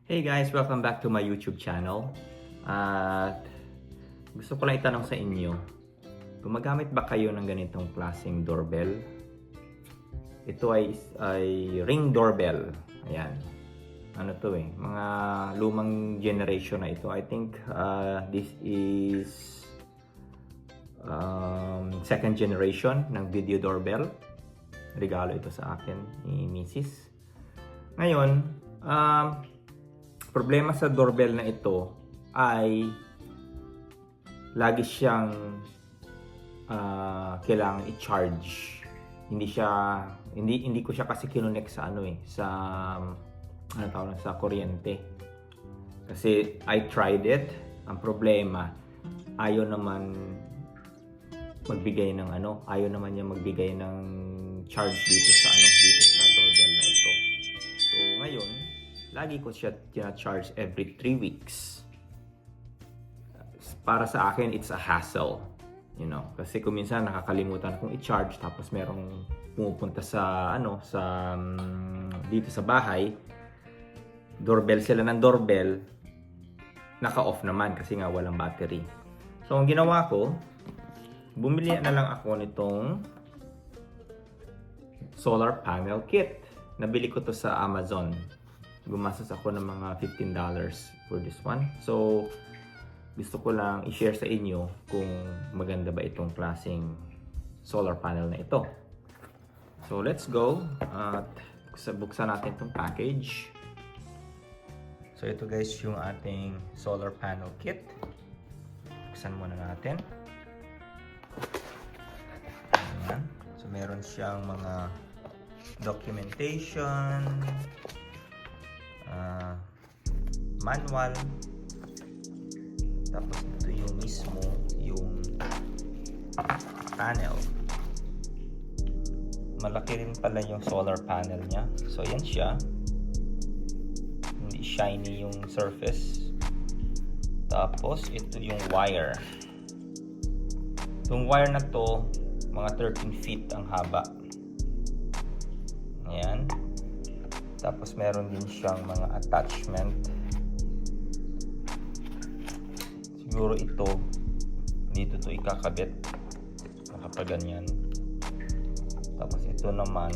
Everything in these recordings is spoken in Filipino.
Hey guys, welcome back to my YouTube channel. At gusto ko lang itanong sa inyo, gumagamit ba kayo ng ganitong klaseng doorbell? Ito ay ring doorbell. Ayan. Ano to mga lumang generation na ito. I think this is second generation ng video doorbell. Regalo ito sa akin ni Mrs. Ngayon, problema sa doorbell na ito ay lagi siyang kailangan i-charge. Hindi ko siya kasi kinonek sa sa kuryente. Kasi I tried it. Ang problema, ayaw naman niya magbigay ng charge dito sa doorbell na ito. So ngayon, lagi ko siya tina-charge every 3 weeks. Para sa akin, it's a hassle. Kasi kung minsan nakakalimutan kong i-charge tapos merong pumupunta dito sa bahay, doorbell sila ng doorbell, naka-off naman kasi nga walang battery. So ang ginawa ko, bumili na lang ako nitong solar panel kit. Nabili ko to sa Amazon. Gumastos ako ng mga $15 for this one. So, gusto ko lang i-share sa inyo kung maganda ba itong klaseng solar panel na ito. So, let's go. At buksan natin itong package. So, ito guys yung ating solar panel kit. Buksan muna natin. Ayan. So, meron siyang mga documentation, manual, tapos ito yung panel. Malaki rin pala yung solar panel niya. So yan siya, hindi shiny yung surface. Tapos ito yung wire. Yung wire na to, mga 13 feet ang haba. Ayan. Tapos meron din siyang mga attachment. Siguro ito, dito to ikakabit. Kapag ganyan. Tapos ito naman,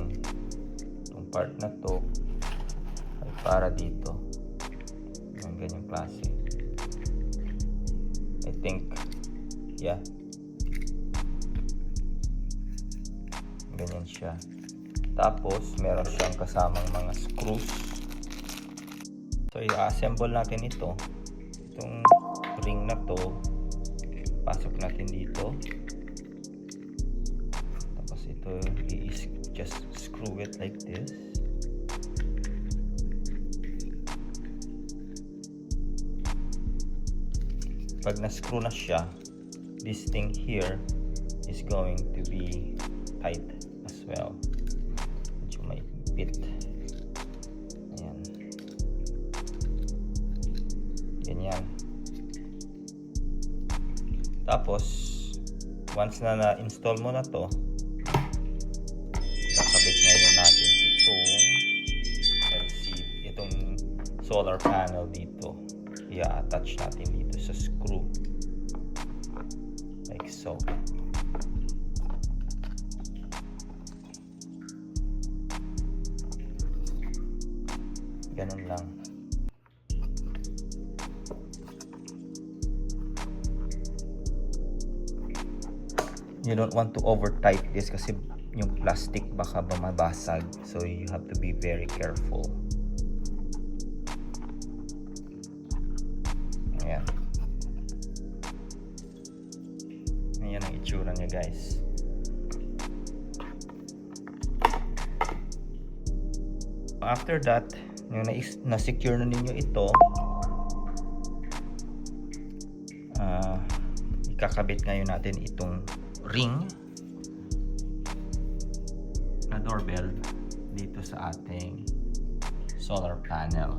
itong part na to, ay para dito. Yung ganyang klase. I think, yeah. Ganyan siya. Tapos, meron siyang kasamang mga screws. So, i-assemble natin ito. Itong ring na to, pasok natin dito. Tapos, ito, just screw it like this. Pag na-screw na siya, this thing here is going to be tight as well. May bit. Ayan. Ganyan. Tapos, once na na-install mo na to, kakabit ngayon natin itong solar panel dito. I-attach natin dito sa screw. Like so. Ganun lang. You don't want to over tight this kasi yung plastic baka mabasag. So you have to be very careful. Ayan. Ayan ang itsura niya guys. After that, yung na-secure na ninyo ito, ikakabit ngayon natin itong ring na doorbell dito sa ating solar panel.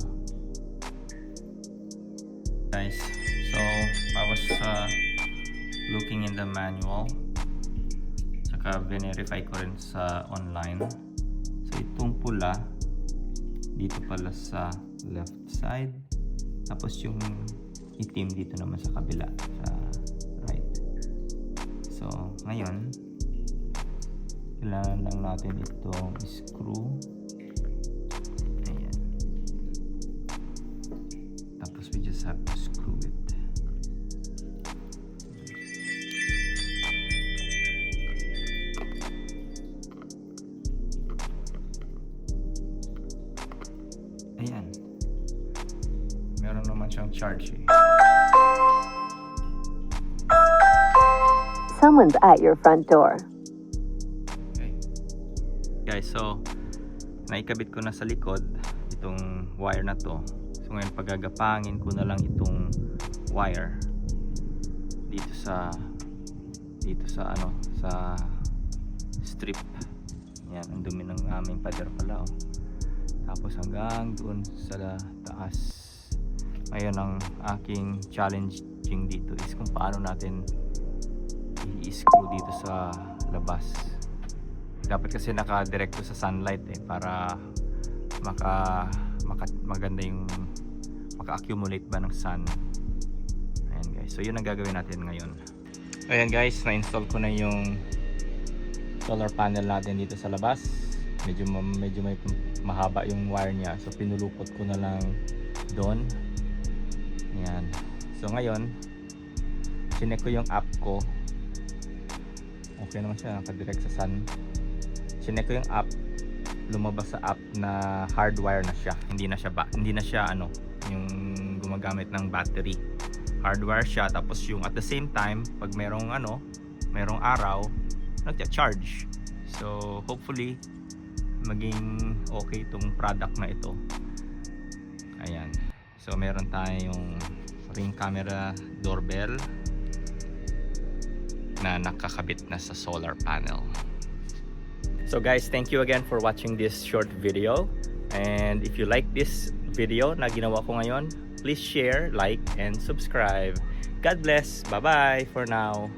Guys, so I was looking in the manual, saka verify ko rin sa online. So itong pula dito pala sa left side. Tapos yung itim dito naman sa kabila, sa right. So, ngayon, kailangan lang natin itong screw. Ayan. Tapos we just have to screw it. Ayan. Meron naman siyang charge eh. Someone's at your front door. Okay. Guys, so naikabit ko na sa likod itong wire na to. So ngayon pagagapangin ko na lang itong wire dito sa ano, sa strip. Yan, ang dumi ng aming pader pala oh. Tapos hanggang doon sa taas. Ngayon ang aking challenging dito is kung paano natin i-screw dito sa labas. Dapat kasi naka-direkto sa sunlight eh, para maganda yung maka-accumulate ba ng sun. Ayan guys, so yun ang gagawin natin ngayon. Ayan guys, na-install ko na yung solar panel natin dito sa labas. Medyo may mahaba yung wire niya, so pinulupot ko na lang doon. Ayan. So ngayon, chinek ko yung app ko. Okay naman siya, nakadirect sa sun. Chinek ko yung app, lumabas sa app na hardwire na siya. Hindi na siya ano, yung gumagamit ng battery. Hardwire siya, tapos yung at the same time, pag merong araw, nagcha-charge. So hopefully maging okay itong product na ito. Ayan. So meron tayong ring camera doorbell na nakakabit na sa solar panel. So guys, thank you again for watching this short video. And if you like this video na ginawa ko ngayon, please share, like, and subscribe. God bless. Bye-bye for now.